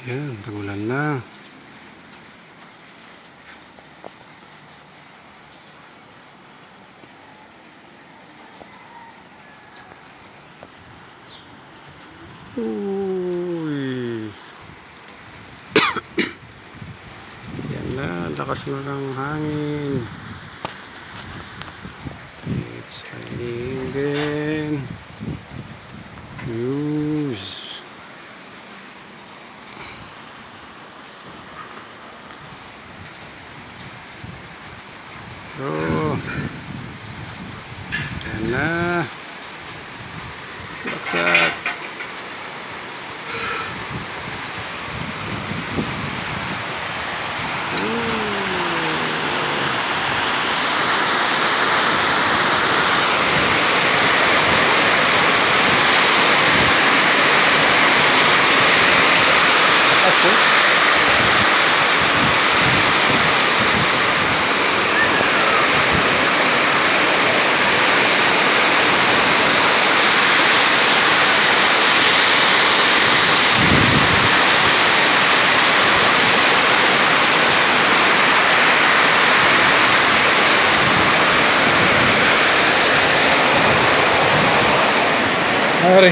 Ayan, tagulan na. Uy. Yan na, lakas na ng hangin. It's raining again. Use. Oh. Yan na. Baksak. Ari.